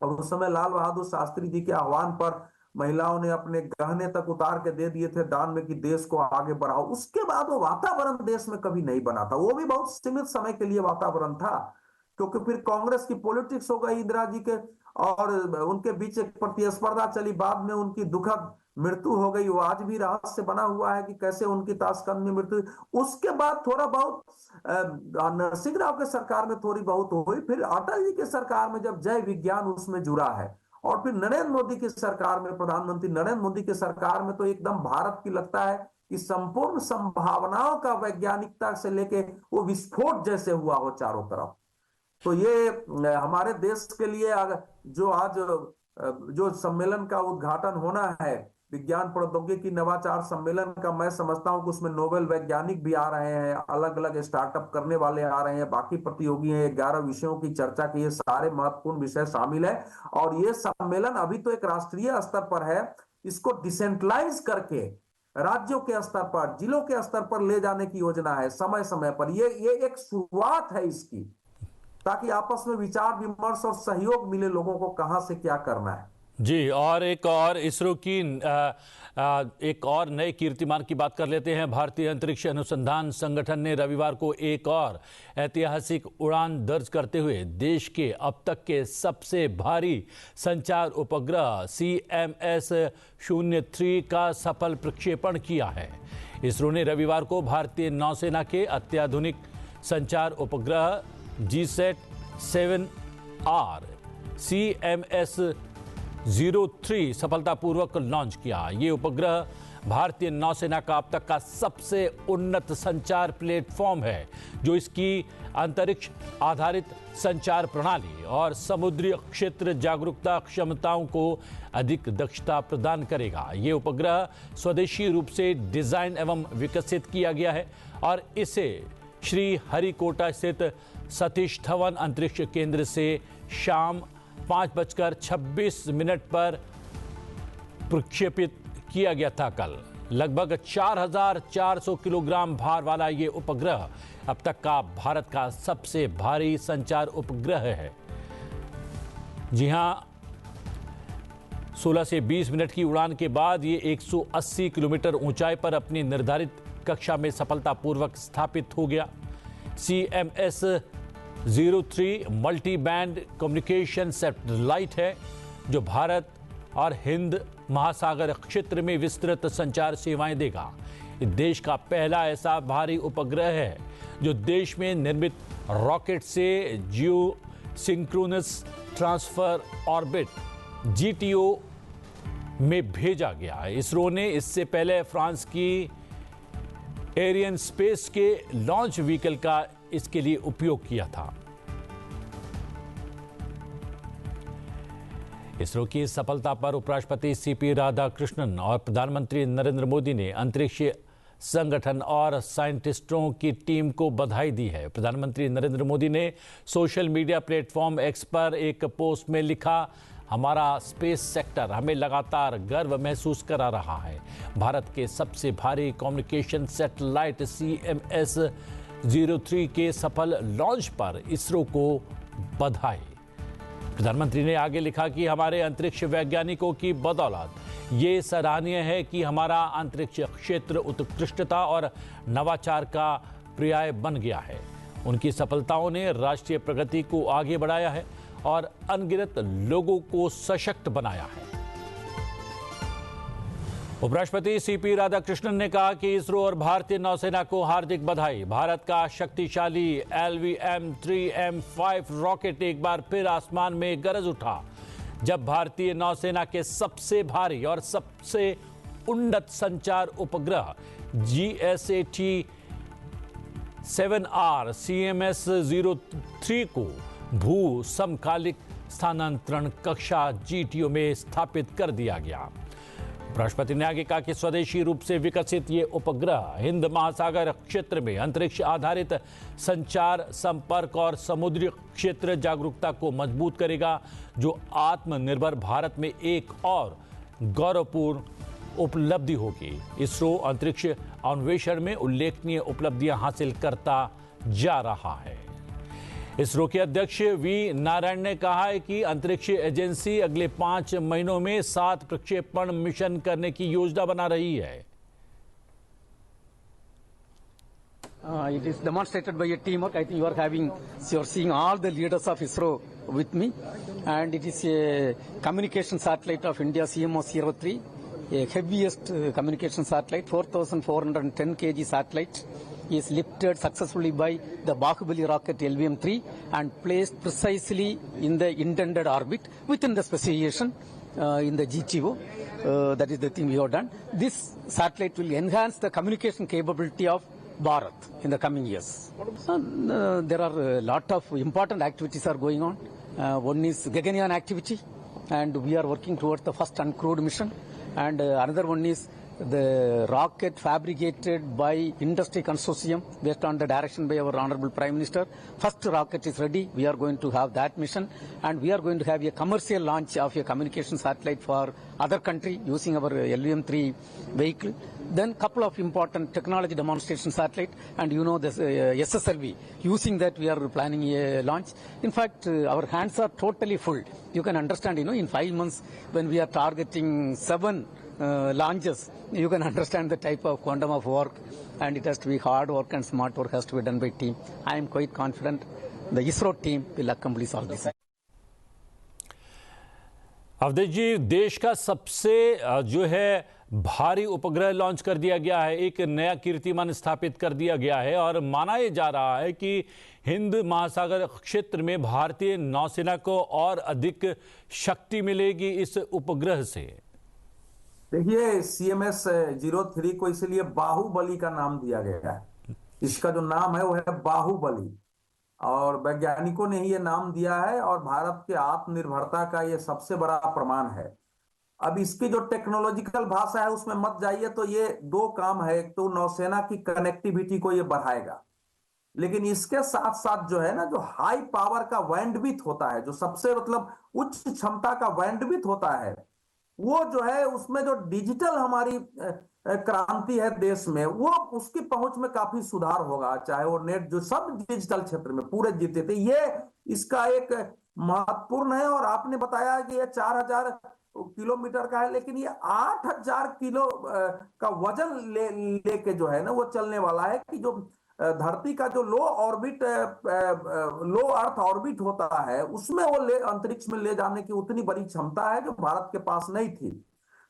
और उस समय लाल बहादुर शास्त्री जी के आह्वान पर महिलाओं ने अपने गहने तक उतार के दे दिए थे दान में कि देश को आगे बढ़ाओ। उसके बाद वो वातावरण देश में कभी नहीं बना था, वो भी बहुत सीमित समय के लिए वातावरण था, क्योंकि फिर कांग्रेस की पॉलिटिक्स हो गई इंदिरा जी के और उनके बीच एक प्रतिस्पर्धा चली, बाद में उनकी दुखद मृत्यु हो गई। वो आज भी रहस्य बना हुआ है कि कैसे उनकी ताशकंद में मृत्यु। उसके बाद थोड़ा बहुत नरसिंह राव के सरकार में थोड़ी बहुत हुई, फिर अटल जी के सरकार में जब जय विज्ञान उसमें जुड़ा है, और फिर नरेंद्र मोदी की सरकार में, प्रधानमंत्री नरेंद्र मोदी की सरकार में तो एकदम भारत की लगता है कि संपूर्ण संभावनाओं का वैज्ञानिकता से लेके वो विस्फोट जैसे हुआ हो चारों तरफ। तो ये हमारे देश के लिए जो आज जो सम्मेलन का उद्घाटन होना है, विज्ञान प्रौद्योगिकी नवाचार सम्मेलन का, मैं समझता हूं कि उसमें नोबेल वैज्ञानिक भी आ रहे हैं, अलग अलग स्टार्टअप करने वाले आ रहे हैं, बाकी प्रतियोगी हैं, 11 विषयों की चर्चा की, ये सारे महत्वपूर्ण विषय शामिल है। और ये सम्मेलन अभी तो एक राष्ट्रीय स्तर पर है, इसको डिसेंट्रलाइज करके राज्यों के स्तर पर, जिलों के स्तर पर ले जाने की योजना है समय समय पर। ये एक शुरुआत है इसकी, ताकि आपस में विचार विमर्श और सहयोग मिले लोगों को कहां से क्या करना है। जी, और एक और इसरो की एक और नए कीर्तिमान की बात कर लेते हैं। भारतीय अंतरिक्ष अनुसंधान संगठन ने रविवार को एक और ऐतिहासिक उड़ान दर्ज करते हुए देश के अब तक के सबसे भारी संचार उपग्रह CMS-03 का सफल प्रक्षेपण किया है। इसरो ने रविवार को भारतीय नौसेना के अत्याधुनिक संचार उपग्रह GSAT-7R CMS-03 सफलतापूर्वक लॉन्च किया। ये उपग्रह भारतीय नौसेना का अब तक का सबसे उन्नत संचार प्लेटफॉर्म है, जो इसकी अंतरिक्ष आधारित संचार प्रणाली और समुद्री क्षेत्र जागरूकता क्षमताओं को अधिक दक्षता प्रदान करेगा। ये उपग्रह स्वदेशी रूप से डिजाइन एवं विकसित किया गया है और इसे श्री हरिकोटा स्थित सतीश धवन अंतरिक्ष केंद्र से शाम 5:26 पर प्रक्षेपित किया गया था। कल लगभग 4,400 किलोग्राम भार वाला ये उपग्रह अब तक का भारत का सबसे भारी संचार उपग्रह है। जी हां, 16 से 20 मिनट की उड़ान के बाद ये 180 किलोमीटर ऊंचाई पर अपनी निर्धारित कक्षा में सफलतापूर्वक स्थापित हो गया। CMS-03 multi band communication satellite है, जो भारत और हिंद महासागर क्षेत्र में विस्तृत संचार सेवाएं देगा। ये देश का पहला ऐसा भारी उपग्रह है जो देश में निर्मित रॉकेट से जियो सिंक्रोनस ट्रांसफर ऑर्बिट GTO में भेजा गया। इसरो ने इससे पहले फ्रांस की एरियन स्पेस के लॉन्च व्हीकल का इसके लिए उपयोग किया था। इसरो की इस सफलता पर उपराष्ट्रपति CP राधाकृष्णन और प्रधानमंत्री नरेंद्र मोदी ने अंतरिक्ष संगठन और साइंटिस्टों की टीम को बधाई दी है। प्रधानमंत्री नरेंद्र मोदी ने सोशल मीडिया प्लेटफॉर्म X पर एक पोस्ट में लिखा, हमारा स्पेस सेक्टर हमें लगातार गर्व महसूस करा रहा है। भारत के सबसे भारी कम्युनिकेशन सैटेलाइट CMS-03 के सफल लॉन्च पर इसरो को बधाई। प्रधानमंत्री ने आगे लिखा कि हमारे अंतरिक्ष वैज्ञानिकों की बदौलत ये सराहनीय है कि हमारा अंतरिक्ष क्षेत्र उत्कृष्टता और नवाचार का पर्याय बन गया है। उनकी सफलताओं ने राष्ट्रीय प्रगति को आगे बढ़ाया है और अनगिनत लोगों को सशक्त बनाया है। उपराष्ट्रपति CP राधाकृष्णन ने कहा कि इसरो और भारतीय नौसेना को हार्दिक बधाई। भारत का शक्तिशाली LVM-3M5 रॉकेट एक बार फिर आसमान में गरज उठा, जब भारतीय नौसेना के सबसे भारी और सबसे उन्नत संचार उपग्रह GSAT-7R CMS-03 को भू समकालिक स्थानांतरण कक्षा GTO में स्थापित कर दिया गया। राष्ट्रपति ने आगे कहा कि स्वदेशी रूप से विकसित ये उपग्रह हिंद महासागर क्षेत्र में अंतरिक्ष आधारित संचार, संपर्क और समुद्री क्षेत्र जागरूकता को मजबूत करेगा, जो आत्मनिर्भर भारत में एक और गौरवपूर्ण उपलब्धि होगी। इसरो अंतरिक्ष अन्वेषण में उल्लेखनीय उपलब्धियां हासिल करता जा रहा है। इसरो के अध्यक्ष वी नारायण ने कहा है कि अंतरिक्ष एजेंसी अगले 5 महीनों में 7 प्रक्षेपण मिशन करने की योजना बना रही है। It is demonstrated by a teamwork. I think you're seeing all the leaders of ISRO with me, and it is a communication satellite of India, CMO-03, a heaviest communication satellite, 4,410 kg satellite, is lifted successfully by the Bahubali rocket LVM-3 and placed precisely in the intended orbit within the specification in the GTO. That is the thing we have done. This satellite will enhance the communication capability of Bharat in the coming years. There are a lot of important activities are going on. One is Gaganyaan activity, and we are working towards the first uncrewed mission. And another one is the rocket fabricated by industry consortium based on the direction by our Honorable Prime Minister. First rocket is ready. We are going to have that mission, and we are going to have a commercial launch of a communication satellite for other country using our LVM-3 vehicle. Then couple of important technology demonstration satellite, and you know this SSLV. Using that we are planning a launch. In fact, our hands are totally full. You can understand, in 5 months when we are targeting 7 launches, you can understand the type of quantum of work, and it has to be hard work and smart work has to be done by team. I am quite confident the ISRO team will accomplish all this. Awadhesh जी, देश का सबसे जो है भारी उपग्रह launch कर दिया गया है, एक नया कीर्तिमान स्थापित कर दिया गया है और माना यह जा रहा है कि हिंद महासागर क्षेत्र में भारतीय नौसेना को और अधिक शक्ति मिलेगी इस उपग्रह से। देखिए, CMS-03 को इसलिए बाहुबली का नाम दिया गया है। इसका जो नाम है वो है बाहुबली, और वैज्ञानिकों ने ही ये नाम दिया है, और भारत के आत्मनिर्भरता का ये सबसे बड़ा प्रमाण है। अब इसकी जो टेक्नोलॉजिकल भाषा है उसमें मत जाइए, तो ये 2 काम है। एक तो नौसेना की कनेक्टिविटी को ये बढ़ाएगा, लेकिन इसके साथ साथ जो है ना, जो हाई पावर का बैंडविड्थ होता है, जो सबसे उच्च क्षमता का बैंडविड्थ होता है, वो जो है उसमें जो डिजिटल हमारी क्रांति है देश में, वो उसकी पहुंच में काफी सुधार होगा। चाहे वो नेट, जो सब डिजिटल क्षेत्र में पूरे जीते थे, ये इसका एक महत्वपूर्ण है। और आपने बताया कि ये 4000 किलोमीटर का है, लेकिन ये 8000 किलो का वजन लेके जो है ना वो चलने वाला है, कि जो धरती का जो लो अर्थ ऑर्बिट होता है, उसमें वो अंतरिक्ष में ले जाने की उतनी बड़ी क्षमता है जो भारत के पास नहीं थी।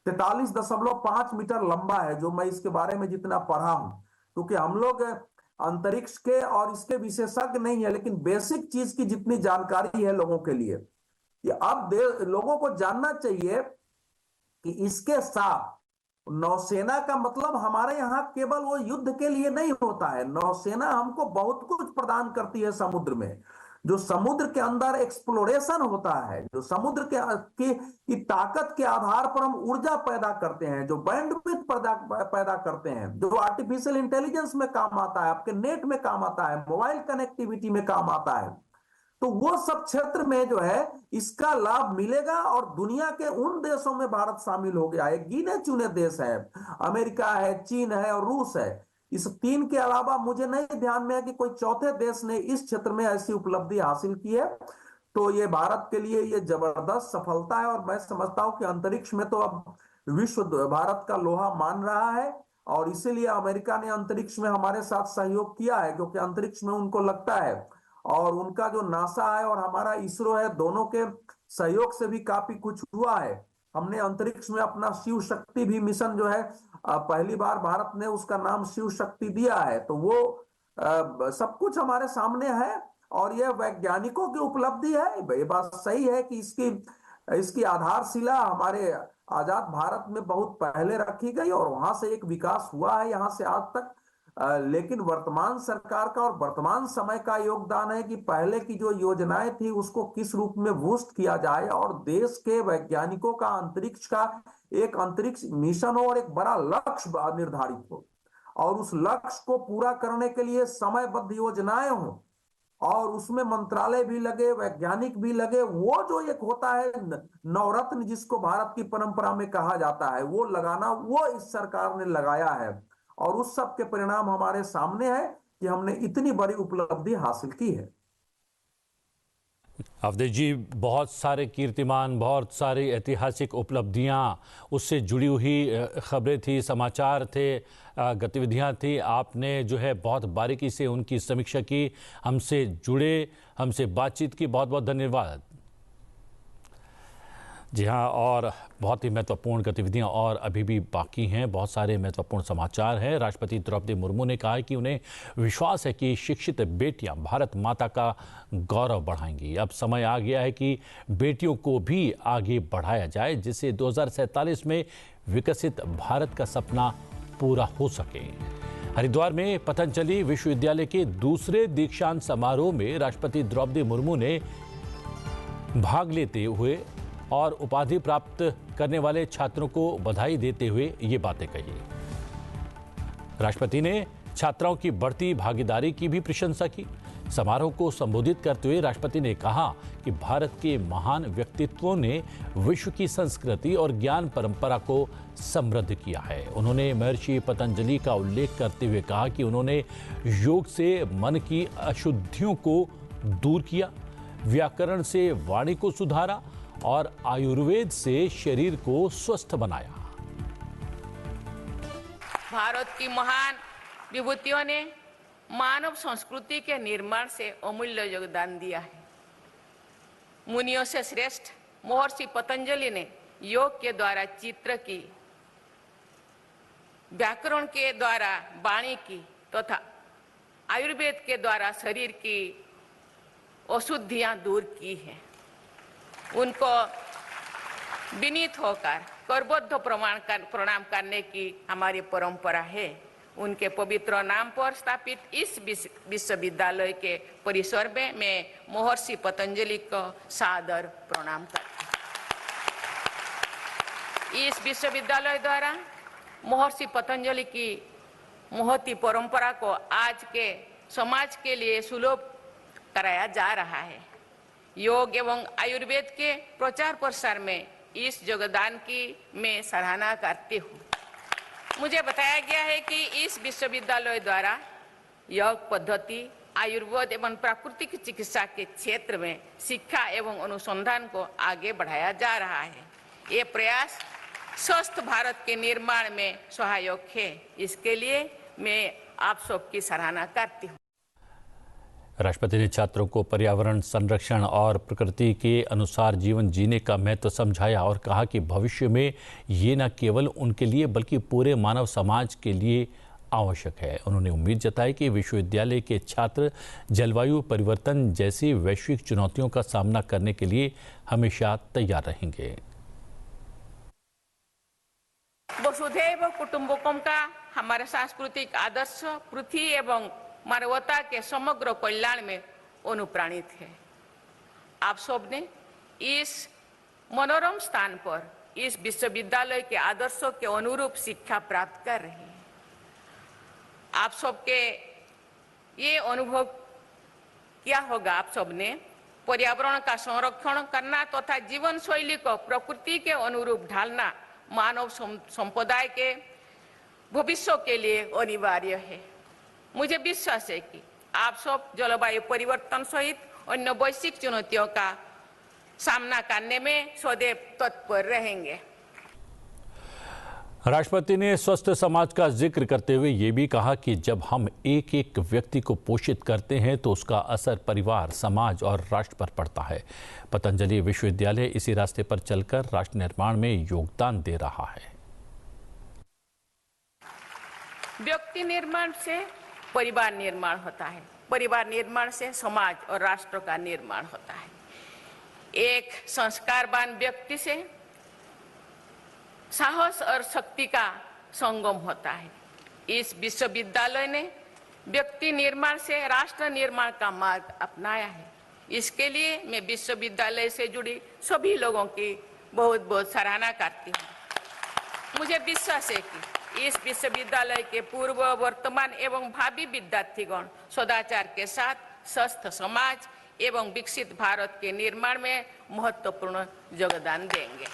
43.5 मीटर लंबा है, जो मैं इसके बारे में जितना पढ़ा हूं, क्योंकि हम लोग अंतरिक्ष के और इसके विशेषज्ञ नहीं है, लेकिन बेसिक चीज की जितनी जानकारी है लोगों के लिए, कि अब लोगों को जानना चाहिए कि इसके साथ नौसेना का मतलब हमारे यहाँ केवल वो युद्ध के लिए नहीं होता है। नौसेना हमको बहुत कुछ प्रदान करती है समुद्र में। जो समुद्र के अंदर एक्सप्लोरेशन होता है, जो समुद्र की ताकत के आधार पर हम ऊर्जा पैदा करते हैं, जो बैंडविड्थ पैदा करते हैं, जो आर्टिफिशियल इंटेलिजेंस में काम आता है, आपके नेट में काम आता है, मोबाइल कनेक्टिविटी में काम आता है, तो वो सब क्षेत्र में जो है इसका लाभ मिलेगा। और दुनिया के उन देशों में भारत शामिल हो गया है, गिने चुने देश है, अमेरिका है, चीन है और रूस है। इस 3 के अलावा मुझे नहीं ध्यान में है कि कोई चौथे देश ने इस क्षेत्र में ऐसी उपलब्धि हासिल की है। तो ये भारत के लिए ये जबरदस्त सफलता है, और मैं समझता हूं कि अंतरिक्ष में तो अब विश्व भारत का लोहा मान रहा है, और इसीलिए अमेरिका ने अंतरिक्ष में हमारे साथ सहयोग किया है, क्योंकि अंतरिक्ष में उनको लगता है, और उनका जो नासा है और हमारा इसरो है, दोनों के सहयोग से भी काफी कुछ हुआ है। हमने अंतरिक्ष में अपना शिव शक्ति भी मिशन जो है, पहली बार भारत ने उसका नाम शिव शक्ति दिया है। तो वो सब कुछ हमारे सामने है, और यह वैज्ञानिकों की उपलब्धि है। ये बात सही है कि इसकी आधारशिला हमारे आजाद भारत में बहुत पहले रखी गई, और वहां से एक विकास हुआ है यहाँ से आज तक। लेकिन वर्तमान सरकार का और वर्तमान समय का योगदान है कि पहले की जो योजनाएं थी उसको किस रूप में बूस्ट किया जाए और देश के वैज्ञानिकों का अंतरिक्ष का एक अंतरिक्ष मिशन हो और एक बड़ा लक्ष्य निर्धारित हो और उस लक्ष्य को पूरा करने के लिए समयबद्ध योजनाएं हो और उसमें मंत्रालय भी लगे, वैज्ञानिक भी लगे। वो जो एक होता है नवरत्न जिसको भारत की परंपरा में कहा जाता है, वो लगाना, वो इस सरकार ने लगाया है और उस सब के परिणाम हमारे सामने है कि हमने इतनी बड़ी उपलब्धि हासिल की है। अवधेश जी, बहुत सारे कीर्तिमान, बहुत सारी ऐतिहासिक उपलब्धियां, उससे जुड़ी हुई खबरें थी, समाचार थे, गतिविधियां थी। आपने जो है बहुत बारीकी से उनकी समीक्षा की, हमसे जुड़े, हमसे बातचीत की। बहुत बहुत धन्यवाद। जी हाँ, और बहुत ही महत्वपूर्ण गतिविधियां और अभी भी बाकी हैं। बहुत सारे महत्वपूर्ण समाचार हैं। राष्ट्रपति द्रौपदी मुर्मू ने कहा है कि उन्हें विश्वास है कि शिक्षित बेटियां भारत माता का गौरव बढ़ाएंगी। अब समय आ गया है कि बेटियों को भी आगे बढ़ाया जाए, जिससे 2047 में विकसित भारत का सपना पूरा हो सके। हरिद्वार में पतंजलि विश्वविद्यालय के दूसरे दीक्षांत समारोह में राष्ट्रपति द्रौपदी मुर्मू ने भाग लेते हुए और उपाधि प्राप्त करने वाले छात्रों को बधाई देते हुए ये बातें कही। राष्ट्रपति ने छात्राओं की बढ़ती भागीदारी की भी प्रशंसा की। समारोह को संबोधित करते हुए राष्ट्रपति ने कहा कि भारत के महान व्यक्तित्वों ने विश्व की संस्कृति और ज्ञान परंपरा को समृद्ध किया है। उन्होंने महर्षि पतंजलि का उल्लेख करते हुए कहा कि उन्होंने योग से मन की अशुद्धियों को दूर किया, व्याकरण से वाणी को सुधारा और आयुर्वेद से शरीर को स्वस्थ बनाया। भारत की महान विभूतियों ने मानव संस्कृति के निर्माण से अमूल्य योगदान दिया है। मुनियों से श्रेष्ठ महर्षि पतंजलि ने योग के द्वारा चित्र की, व्याकरण के द्वारा वाणी की तथा आयुर्वेद के द्वारा शरीर की अशुद्धियां दूर की हैं। उनको विनीत होकर करबद्ध प्रणाम करने की हमारी परंपरा है। उनके पवित्र नाम पर स्थापित इस विश्वविद्यालय के परिसर में मैं महर्षि पतंजलि को सादर प्रणाम करती हूँ। इस विश्वविद्यालय द्वारा महर्षि पतंजलि की महती परंपरा को आज के समाज के लिए सुलभ कराया जा रहा है। योग एवं आयुर्वेद के प्रचार प्रसार में इस योगदान की मैं सराहना करती हूँ। मुझे बताया गया है कि इस विश्वविद्यालय द्वारा योग पद्धति, आयुर्वेद एवं प्राकृतिक चिकित्सा के क्षेत्र में शिक्षा एवं अनुसंधान को आगे बढ़ाया जा रहा है। ये प्रयास स्वस्थ भारत के निर्माण में सहायक है। इसके लिए मैं आप सबकी सराहना करती हूँ। राष्ट्रपति ने छात्रों को पर्यावरण संरक्षण और प्रकृति के अनुसार जीवन जीने का महत्व समझाया और कहा कि भविष्य में ये न केवल उनके लिए बल्कि पूरे मानव समाज के लिए आवश्यक है। उन्होंने उम्मीद जताई कि विश्वविद्यालय के छात्र जलवायु परिवर्तन जैसी वैश्विक चुनौतियों का सामना करने के लिए हमेशा तैयार रहेंगे। वसुधैव कुटुंबकम का हमारा सांस्कृतिक आदर्श पृथ्वी एवं मानवता के समग्र कल्याण में अनुप्राणित है। आप सब ने इस मनोरम स्थान पर इस विश्वविद्यालय के आदर्शों के अनुरूप शिक्षा प्राप्त कर रहे हैं। आप सबके ये अनुभव क्या होगा, आप सब ने पर्यावरण का संरक्षण करना तथा जीवन शैली को प्रकृति के अनुरूप ढालना मानव संप्रदाय के भविष्य के लिए अनिवार्य है। मुझे विश्वास है कि आप सब जलवायु परिवर्तन सहित अन्य वैश्विक चुनौतियों का सामना करने में सदैव तत्पर रहेंगे। राष्ट्रपति ने स्वस्थ समाज का जिक्र करते हुए ये भी कहा कि जब हम एक एक व्यक्ति को पोषित करते हैं तो उसका असर परिवार, समाज और राष्ट्र पर पड़ता है। पतंजलि विश्वविद्यालय इसी रास्ते पर चलकर राष्ट्र निर्माण में योगदान दे रहा है। व्यक्ति निर्माण से परिवार निर्माण होता है, परिवार निर्माण से समाज और राष्ट्र का निर्माण होता है। एक संस्कारवान व्यक्ति से साहस और शक्ति का संगम होता है। इस विश्वविद्यालय ने व्यक्ति निर्माण से राष्ट्र निर्माण का मार्ग अपनाया है। इसके लिए मैं विश्वविद्यालय से जुड़ी सभी लोगों की बहुत बहुत सराहना करती हूँ। मुझे विश्वास है कि इस विश्वविद्यालय के पूर्व, वर्तमान एवं भावी विद्यार्थीगण सदाचार के साथ स्वस्थ समाज एवं विकसित भारत के निर्माण में महत्वपूर्ण योगदान देंगे।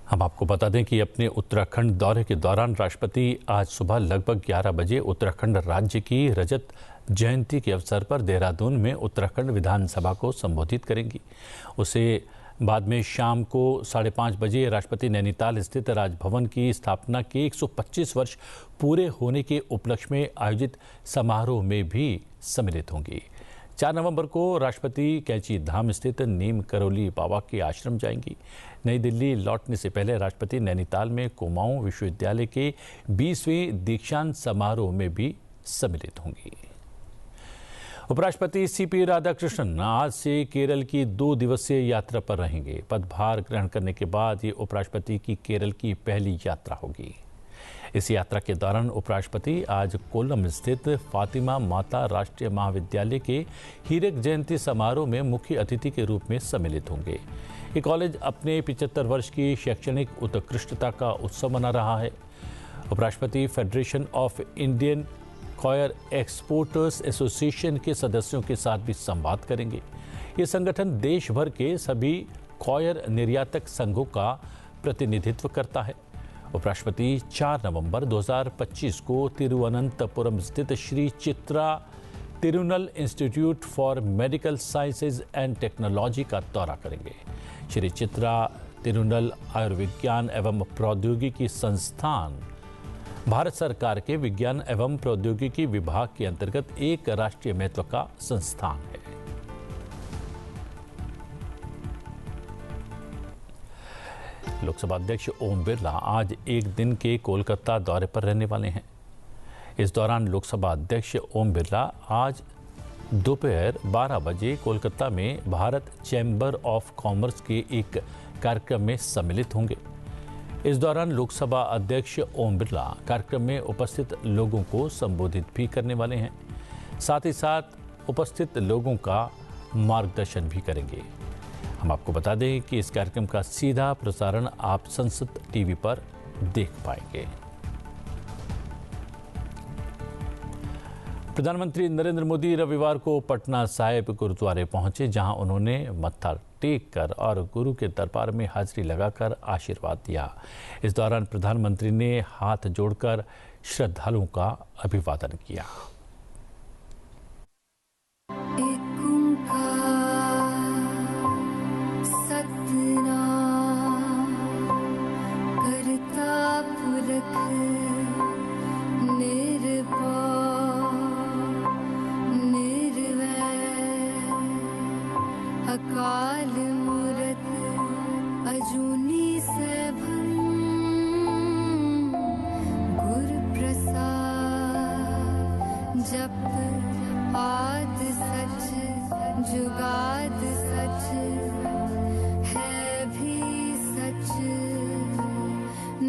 हम आपको बता दें कि अपने उत्तराखंड दौरे के दौरान राष्ट्रपति आज सुबह लगभग 11 बजे उत्तराखंड राज्य की रजत जयंती के अवसर पर देहरादून में उत्तराखंड विधानसभा को संबोधित करेंगी। उसे बाद में शाम को 5:30 बजे राष्ट्रपति नैनीताल स्थित राजभवन की स्थापना के 125 वर्ष पूरे होने के उपलक्ष्य में आयोजित समारोह में भी सम्मिलित होंगी। 4 नवंबर को राष्ट्रपति कैंची धाम स्थित नीम करोली बाबा के आश्रम जाएंगी। नई दिल्ली लौटने से पहले राष्ट्रपति नैनीताल में कुमाऊं विश्वविद्यालय के 20वें दीक्षांत समारोह में भी सम्मिलित होंगी। उपराष्ट्रपति सीपी राधाकृष्णन आज से केरल की 2 दिवसीय यात्रा पर रहेंगे। पदभार ग्रहण करने के बाद ये उपराष्ट्रपति की केरल की पहली यात्रा होगी। इस यात्रा के दौरान उपराष्ट्रपति आज कोल्लम स्थित फातिमा माता राष्ट्रीय महाविद्यालय के हीरक जयंती समारोह में मुख्य अतिथि के रूप में सम्मिलित होंगे। ये कॉलेज अपने 75 वर्ष की शैक्षणिक उत्कृष्टता का उत्सव मना रहा है। उपराष्ट्रपति federation of Indian coir exporters association के सदस्यों के साथ भी संवाद करेंगे। ये संगठन देश भर के सभी कॉयर निर्यातक संघों का प्रतिनिधित्व करता है। उपराष्ट्रपति 4 नवंबर 2025 को तिरुवनंतपुरम स्थित Shri Chitra Tirunal institute for medical sciences and technology का दौरा करेंगे। श्री चित्रा तिरुनल आयुर्विज्ञान एवं प्रौद्योगिकी संस्थान भारत सरकार के विज्ञान एवं प्रौद्योगिकी विभाग के अंतर्गत एक राष्ट्रीय महत्व का संस्थान है। लोकसभा अध्यक्ष ओम बिरला आज एक दिन के कोलकाता दौरे पर रहने वाले हैं। इस दौरान लोकसभा अध्यक्ष ओम बिरला आज दोपहर 12 बजे कोलकाता में भारत चैम्बर ऑफ कॉमर्स के एक कार्यक्रम में सम्मिलित होंगे। इस दौरान लोकसभा अध्यक्ष ओम बिरला कार्यक्रम में उपस्थित लोगों को संबोधित भी करने वाले हैं। साथ ही साथ उपस्थित लोगों का मार्गदर्शन भी करेंगे। हम आपको बता दें कि इस कार्यक्रम का सीधा प्रसारण आप संसद टीवी पर देख पाएंगे। प्रधानमंत्री नरेंद्र मोदी रविवार को पटना साहिब गुरुद्वारे पहुंचे, जहां उन्होंने मत्था टेक कर और गुरु के दरबार में हाजिरी लगाकर आशीर्वाद दिया। इस दौरान प्रधानमंत्री ने हाथ जोड़कर श्रद्धालुओं का अभिवादन किया। अकाल मूरत अजूनी सैभं गुरु प्रसाद जप आद सच जुगाद सच है भी सच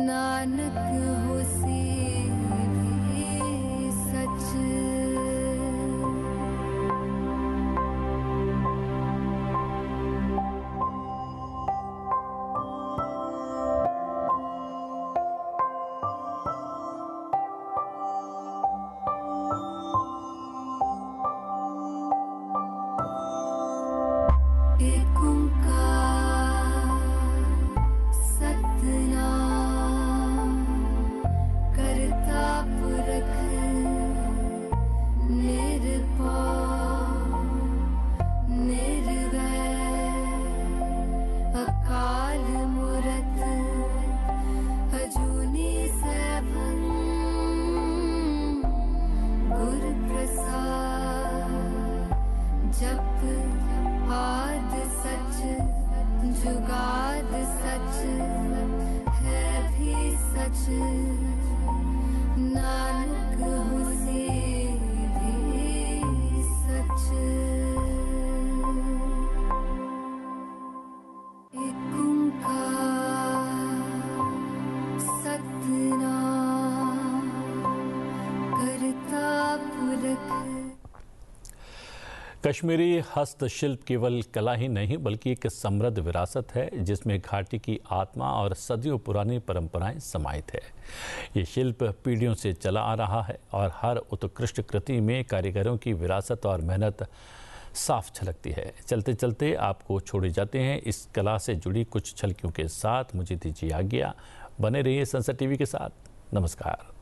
नानक होसी भी सच। कश्मीरी हस्तशिल्प केवल कला ही नहीं बल्कि एक समृद्ध विरासत है जिसमें घाटी की आत्मा और सदियों पुरानी परंपराएं समाहित है। ये शिल्प पीढ़ियों से चला आ रहा है और हर उत्कृष्ट कृति में कारीगरों की विरासत और मेहनत साफ झलकती है। चलते चलते आपको छोड़े जाते हैं इस कला से जुड़ी कुछ झलकियों के साथ। मुझे दीजिए आज्ञा, बने रहिए संसद टीवी के साथ। नमस्कार।